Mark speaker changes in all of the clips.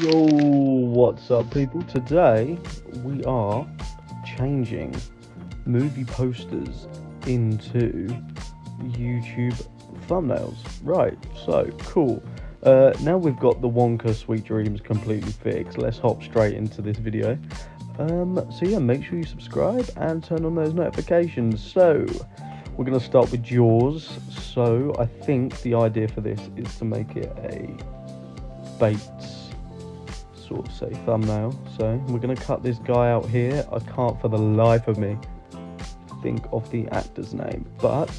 Speaker 1: Yo, what's up, people? Today we are changing movie posters into YouTube thumbnails. Right, so cool. Now we've got the Wonka Sweet Dreams completely fixed. Let's hop straight into this video. So yeah, make sure you subscribe and turn on those notifications. So we're gonna start with Jaws. So I think the idea for this is to make it a Bates sort of say thumbnail. So we're going to cut this guy out here. I can't for the life of me think of the actor's name, but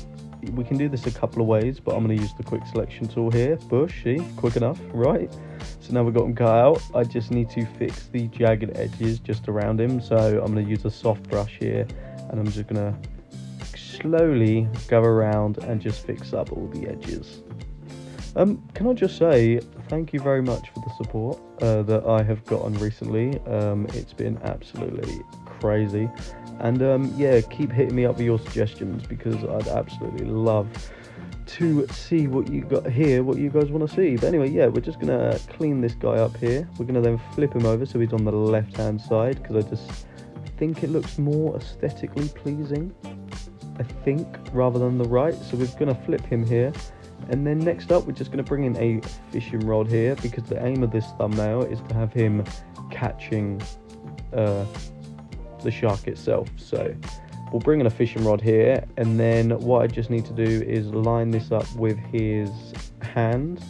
Speaker 1: we can do this a couple of ways. But I'm going to use the quick selection tool here. Bush, see, quick enough, right? So now we've got him cut out. I just need to fix the jagged edges just around him. So I'm going to use a soft brush here, and I'm just going to slowly go around and just fix up all the edges. Can I just say thank you very much for the support that I have gotten recently. It's been absolutely crazy, and yeah, keep hitting me up with your suggestions, because I'd absolutely love to see what you got here, what you guys want to see. But anyway, yeah, we're just gonna clean this guy up here. We're gonna then flip him over so he's on the left hand side, because I just think it looks more aesthetically pleasing, I think, rather than the right. So we're gonna flip him here. And then next up, we're just going to bring in a fishing rod here, because the aim of this thumbnail is to have him catching the shark itself. So we'll bring in a fishing rod here, and then what I just need to do is line this up with his hand,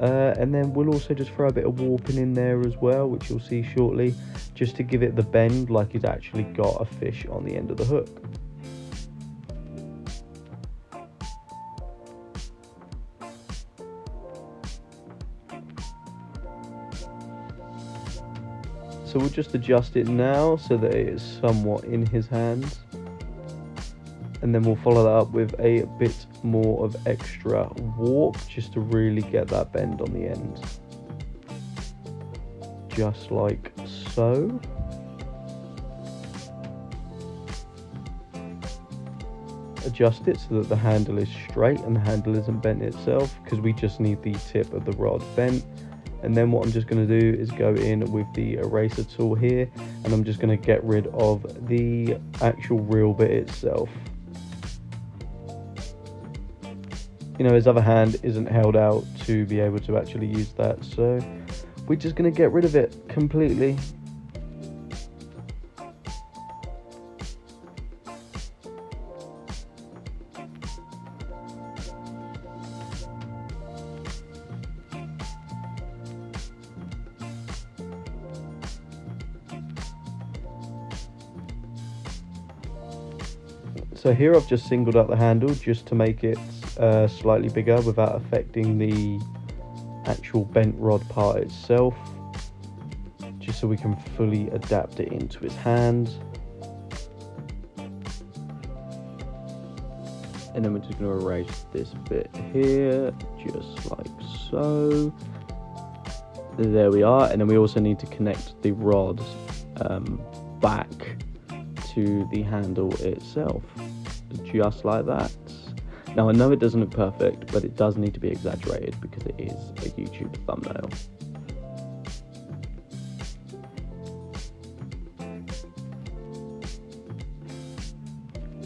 Speaker 1: and then we'll also just throw a bit of warping in there as well, which you'll see shortly, just to give it the bend like he's actually got a fish on the end of the hook. So we'll just adjust it now so that it is somewhat in his hands, and then we'll follow that up with a bit more of extra warp just to really get that bend on the end, just like so. Adjust it so that the handle is straight and the handle isn't bent itself, because we just need the tip of the rod bent. And then what I'm just going to do is go in with the eraser tool here, and I'm just going to get rid of the actual reel bit itself. You know, his other hand isn't held out to be able to actually use that, so we're just going to get rid of it completely. So here I've just singled out the handle just to make it slightly bigger without affecting the actual bent rod part itself, just so we can fully adapt it into his hands. And then we're just going to erase this bit here, just like so. There we are. And then we also need to connect the rod back to the handle itself, just like that. Now I know it doesn't look perfect, but it does need to be exaggerated because it is a YouTube thumbnail.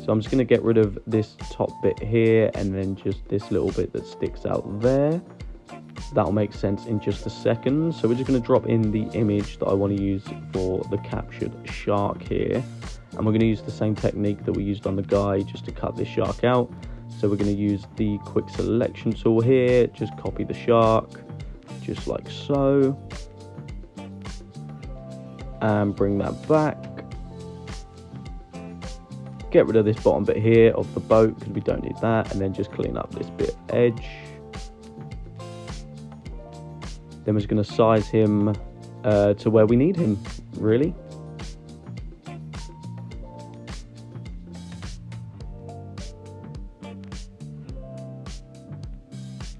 Speaker 1: So I'm just going to get rid of this top bit here, and then just this little bit that sticks out there. That'll make sense in just a second. So we're just going to drop in the image that I want to use for the captured shark here. And we're going to use the same technique that we used on the guy just to cut this shark out. So we're going to use the quick selection tool here, just copy the shark, just like so. And bring that back. Get rid of this bottom bit here of the boat, because we don't need that. And then just clean up this bit edge. Then we're just going to size him to where we need him, really.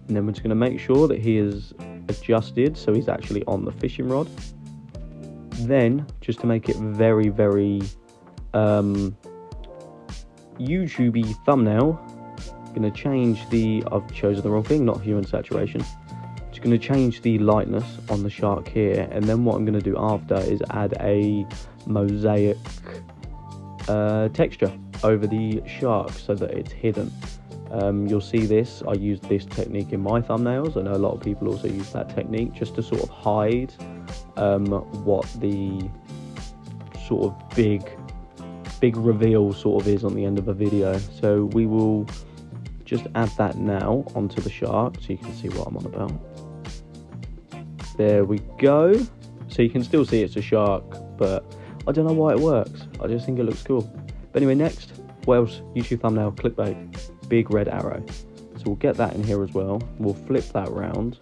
Speaker 1: And then we're just going to make sure that he is adjusted so he's actually on the fishing rod. Then, just to make it very, very YouTubey thumbnail, I'm going to change the, I've chosen the wrong thing, not hue and saturation. Just going to change the lightness on the shark here, and then what I'm going to do after is add a mosaic texture over the shark so that it's hidden. You'll see this, I use this technique in my thumbnails. I know a lot of people also use that technique just to sort of hide what the sort of big reveal sort of is on the end of a video. So we will just add that now onto the shark so you can see what I'm on about. There we go. So you can still see it's a shark, but I don't know why it works. I just think it looks cool. But anyway, next, Welsh YouTube thumbnail, clickbait, big red arrow. So we'll get that in here as well. We'll flip that round,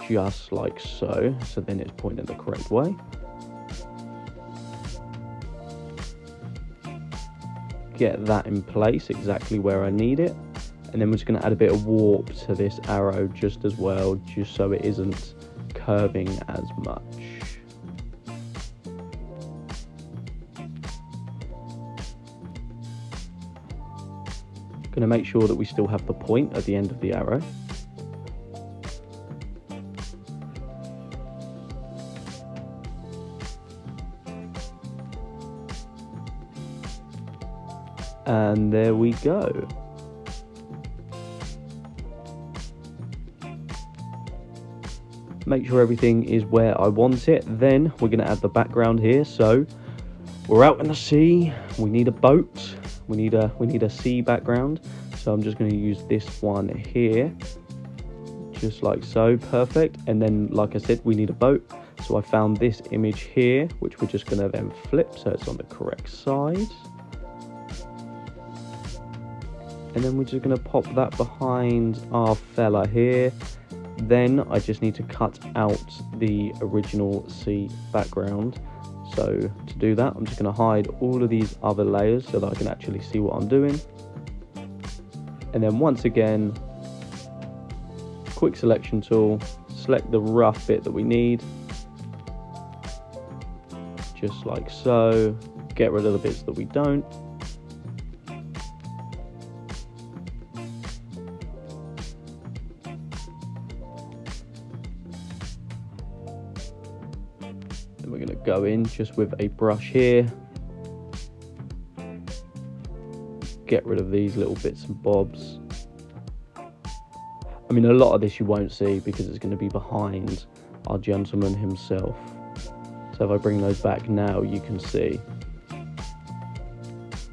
Speaker 1: just like so. So then it's pointing the correct way. Get that in place exactly where I need it. And then we're just going to add a bit of warp to this arrow just as well, just so it isn't curving as much. Going to make sure that we still have the point at the end of the arrow. And there we go. Make sure everything is where I want it. Then we're going to add the background here. So we're out in the sea. We need a boat. We need a sea background. So I'm just going to use this one here, just like so. Perfect. And then, like I said, we need a boat. So I found this image here, which we're just going to then flip so it's on the correct side. And then we're just going to pop that behind our fella here. Then I just need to cut out the original sea background. So to do that, I'm just going to hide all of these other layers so that I can actually see what I'm doing. And then once again, quick selection tool, select the rough bit that we need. Just like so. Get rid of the bits that we don't. We're going to go in just with a brush here, get rid of these little bits and bobs. I mean, a lot of this you won't see because it's going to be behind our gentleman himself. So if I bring those back now, you can see.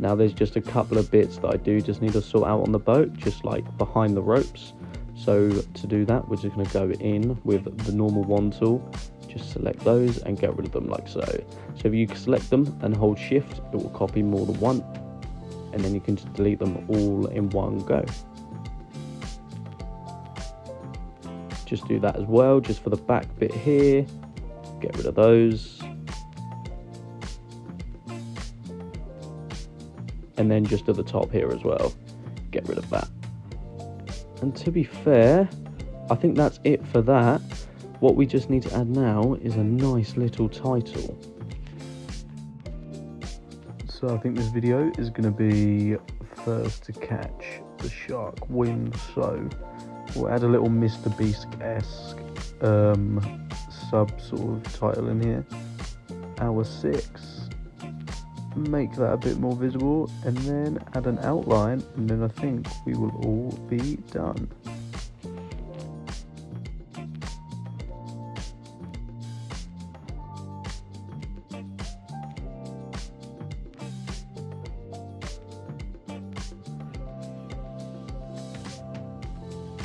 Speaker 1: Now there's just a couple of bits that I do just need to sort out on the boat, just like behind the ropes. So to do that, we're just going to go in with the normal wand tool. Just select those and get rid of them like so. So if you select them and hold shift, it will copy more than one, and then you can just delete them all in one go. Just do that as well, just for the back bit here. Get rid of those. And then just at the top here as well, get rid of that. And to be fair, I think that's it for that. What we just need to add now is a nice little title. So I think this video is going to be first to catch the shark wins. So we'll add a little Mr. Beast-esque sub sort of title in here. Hour 6. Make that a bit more visible, and then add an outline, and then I think we will all be done.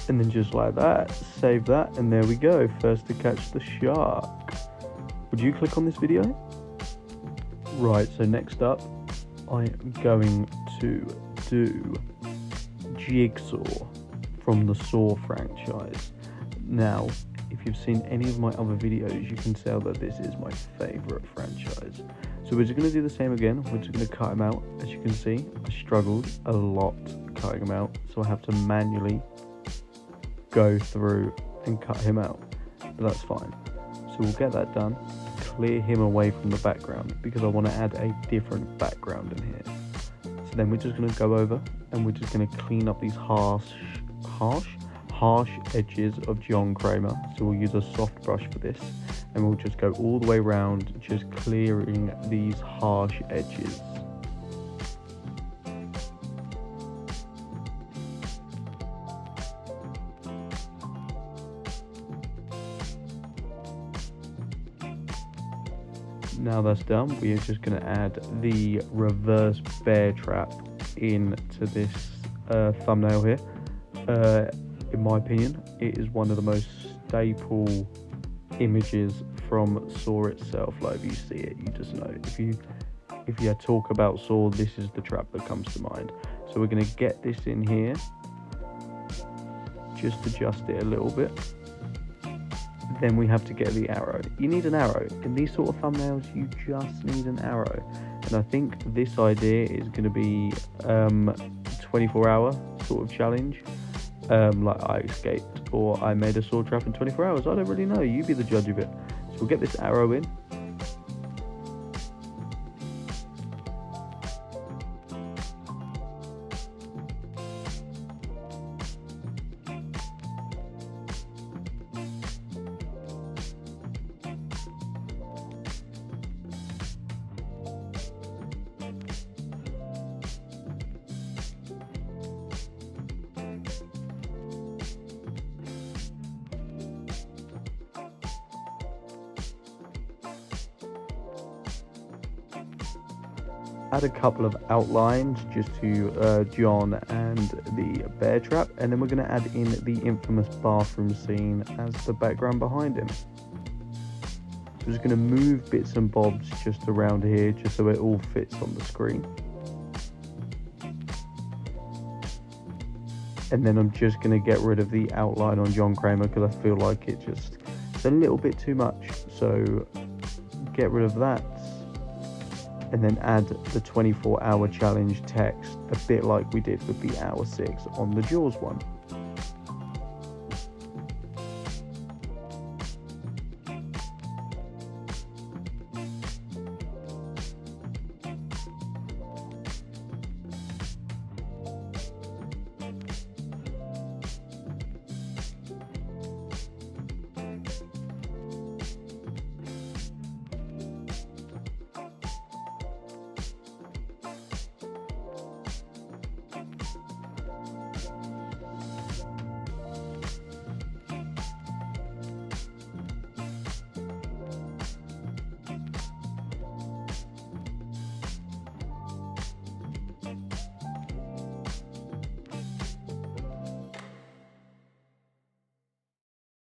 Speaker 1: And then just like that, save that, and there we go, first to catch the shark. Would you click on this video? Right, so next up, I am going to do Jigsaw from the Saw franchise. Now, if you've seen any of my other videos, you can tell that this is my favourite franchise. So we're just going to do the same again. We're just going to cut him out. As you can see, I struggled a lot cutting him out, so I have to manually go through and cut him out, but that's fine. So we'll get that done, clear him away from the background because I want to add a different background in here. So then we're just going to go over and we're just going to clean up these harsh harsh edges of John Kramer. So we'll use a soft brush for this, and we'll just go all the way around, just clearing these harsh edges. Now that's done, we are just going to add the reverse bear trap into this thumbnail here. In my opinion, it is one of the most staple images from Saw itself. Like, if you see it, you just know. If you talk about Saw, this is the trap that comes to mind. So we're going to get this in here, just adjust it a little bit. Then we have to get the arrow. You need an arrow. In these sort of thumbnails, you just need an arrow. And I think this idea is going to be 24-hour sort of challenge. Like I escaped, or I made a Saw trap in 24 hours. I don't really know. You be the judge of it. So we'll get this arrow in. Add a couple of outlines just to John and the bear trap, and then we're going to add in the infamous bathroom scene as the background behind him. So we're just going to move bits and bobs just around here, just so it all fits on the screen. And then I'm just going to get rid of the outline on John Kramer, because I feel like it's a little bit too much. So get rid of that. And then add the 24-hour challenge text, a bit like we did with the hour 6 on the Jaws one.